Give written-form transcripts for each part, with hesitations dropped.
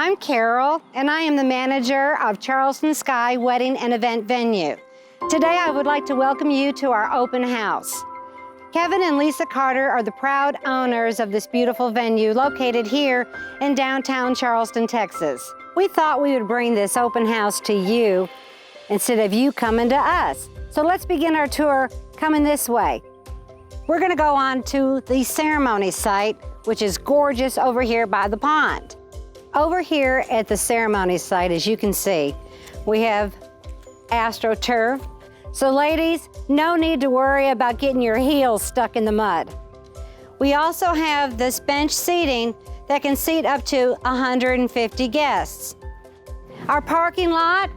I'm Carol, and I am the manager of Charleston Sky Wedding and Event Venue. Today, I would like to welcome you to our open house. Kevin and Lisa Carter are the proud owners of this beautiful venue located here in downtown Charleston, Texas. We thought we would bring this open house to you instead of you coming to us. So let's begin our tour coming this way. We're gonna go on to the ceremony site, which is gorgeous over here by the pond. Over here at the ceremony site, as you can see, we have AstroTurf. So ladies, no need to worry about getting your heels stuck in the mud. We also have this bench seating that can seat up to 150 guests. Our parking lot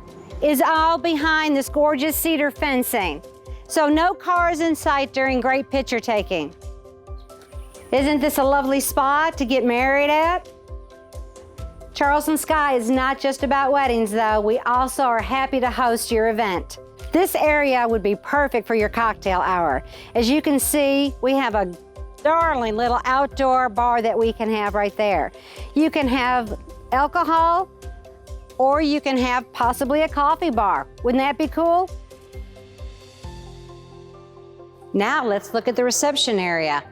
is all behind this gorgeous cedar fencing. So no cars in sight during great picture taking. Isn't this a lovely spot to get married at? Charleston Sky is not just about weddings though. We also are happy to host your event. This area would be perfect for your cocktail hour. As you can see, we have a darling little outdoor bar that we can have right there. You can have alcohol, or you can have possibly a coffee bar. Wouldn't that be cool? Now let's look at the reception area.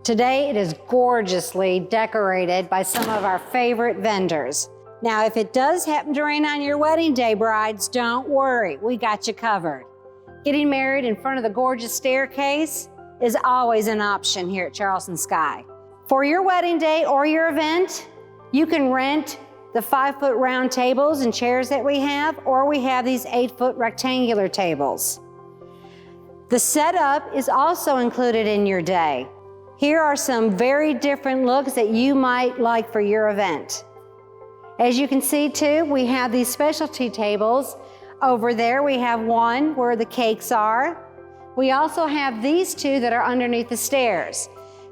Today it is gorgeously decorated by some of our favorite vendors. Now, if it does happen to rain on your wedding day, brides, don't worry, we got you covered. Getting married in front of the gorgeous staircase is always an option here at Charleston Sky. For your wedding day or your event, you can rent the 5-foot round tables and chairs that we have, or we have these 8-foot rectangular tables. The setup is also included in your day. Here are some very different looks that you might like for your event. As you can see too, we have these specialty tables. Over there we have one where the cakes are. We also have these two that are underneath the stairs.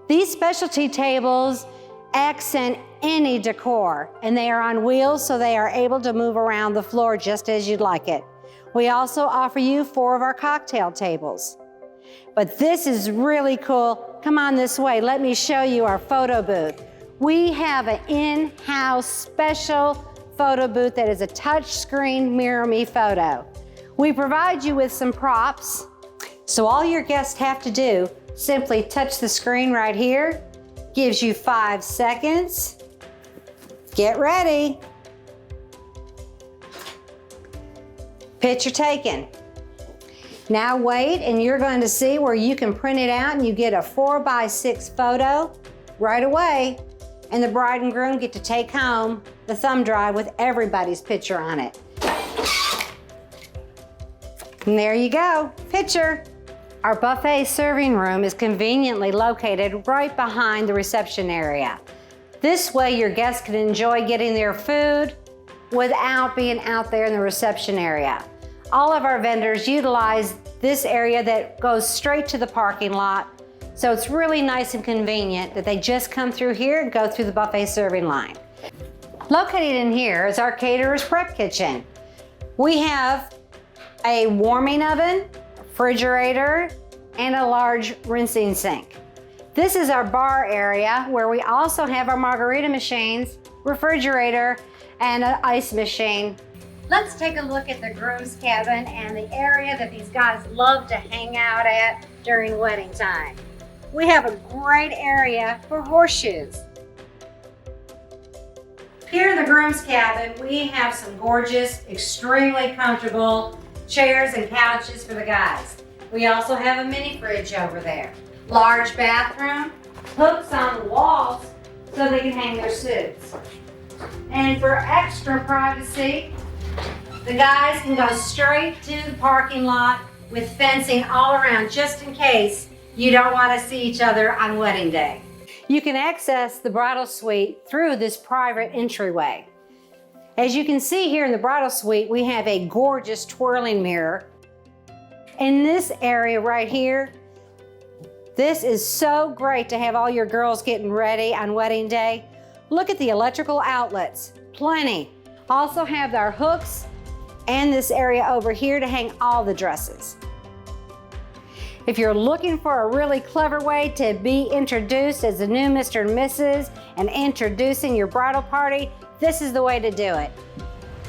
These specialty tables accent any decor, and they are on wheels so they are able to move around the floor just as you'd like it. We also offer you 4 of our cocktail tables. But this is really cool. Come on this way, let me show you our photo booth. We have an in-house special photo booth that is a touchscreen Mirror Me photo. We provide you with some props, so all your guests have to do, simply touch the screen right here, gives you 5 seconds. Get ready. Picture taken. Now wait, and you're going to see where you can print it out and you get a 4x6 photo right away. And the bride and groom get to take home the thumb drive with everybody's picture on it. And there you go, picture. Our buffet serving room is conveniently located right behind the reception area. This way your guests can enjoy getting their food without being out there in the reception area. All of our vendors utilize this area that goes straight to the parking lot. So it's really nice and convenient that they just come through here and go through the buffet serving line. Located in here is our caterer's prep kitchen. We have a warming oven, refrigerator, and a large rinsing sink. This is our bar area where we also have our margarita machines, refrigerator, and an ice machine. Let's take a look at the groom's cabin and the area that these guys love to hang out at during wedding time. We have a great area for horseshoes. Here in the groom's cabin, we have some gorgeous, extremely comfortable chairs and couches for the guys. We also have a mini fridge over there. Large bathroom, hooks on the walls so they can hang their suits. And for extra privacy, the guys can go straight to the parking lot with fencing all around just in case you don't want to see each other on wedding day. You can access the bridal suite through this private entryway. As you can see here in the bridal suite, we have a gorgeous twirling mirror. In this area right here, this is so great to have all your girls getting ready on wedding day. Look at the electrical outlets, plenty. Also have our hooks and this area over here to hang all the dresses. If you're looking for a really clever way to be introduced as the new Mr. and Mrs. and introducing your bridal party, this is the way to do it.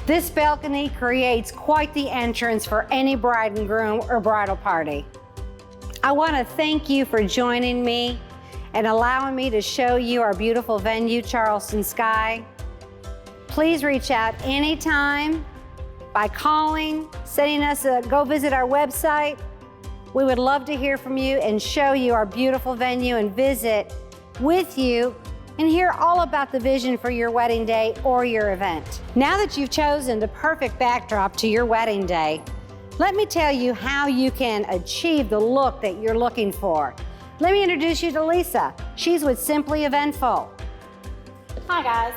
This balcony creates quite the entrance for any bride and groom or bridal party. I want to thank you for joining me and allowing me to show you our beautiful venue, Charleston Sky. Please reach out anytime by calling, go visit our website. We would love to hear from you and show you our beautiful venue and visit with you and hear all about the vision for your wedding day or your event. Now that you've chosen the perfect backdrop to your wedding day, let me tell you how you can achieve the look that you're looking for. Let me introduce you to Lisa. She's with Simply Eventful. Hi guys.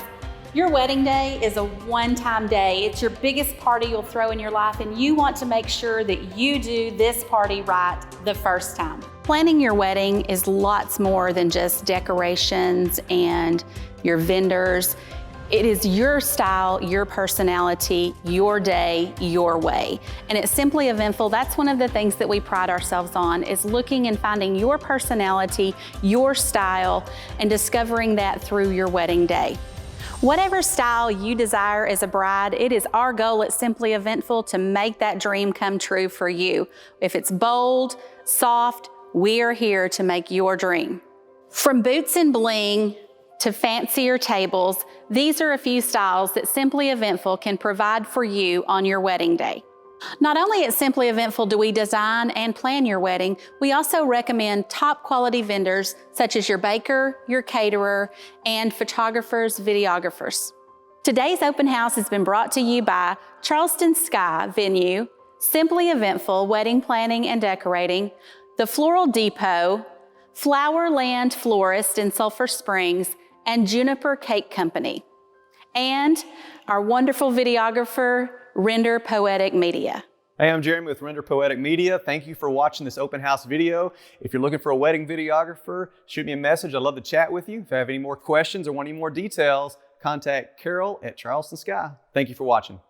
Your wedding day is a one-time day. It's your biggest party you'll throw in your life, and you want to make sure that you do this party right the first time. Planning your wedding is lots more than just decorations and your vendors. It is your style, your personality, your day, your way. And at Simply Eventful, that's one of the things that we pride ourselves on, is looking and finding your personality, your style, and discovering that through your wedding day. Whatever style you desire as a bride, it is our goal at Simply Eventful to make that dream come true for you. If it's bold, soft, we are here to make your dream. From boots and bling to fancier tables, these are a few styles that Simply Eventful can provide for you on your wedding day. Not only at Simply Eventful do we design and plan your wedding, we also recommend top quality vendors such as your baker, your caterer, and photographers, videographers. Today's open house has been brought to you by Charleston Sky Venue, Simply Eventful Wedding Planning and Decorating, The Floral Depot, Flowerland Florist in Sulphur Springs, and Juniper Cake Company, and our wonderful videographer, Render Poetic Media. Hey, I'm Jeremy with Render Poetic Media. Thank you for watching this open house video. If you're looking for a wedding videographer, shoot me a message. I'd love to chat with you. If you have any more questions or want any more details, contact Carol at Charleston Sky. Thank you for watching.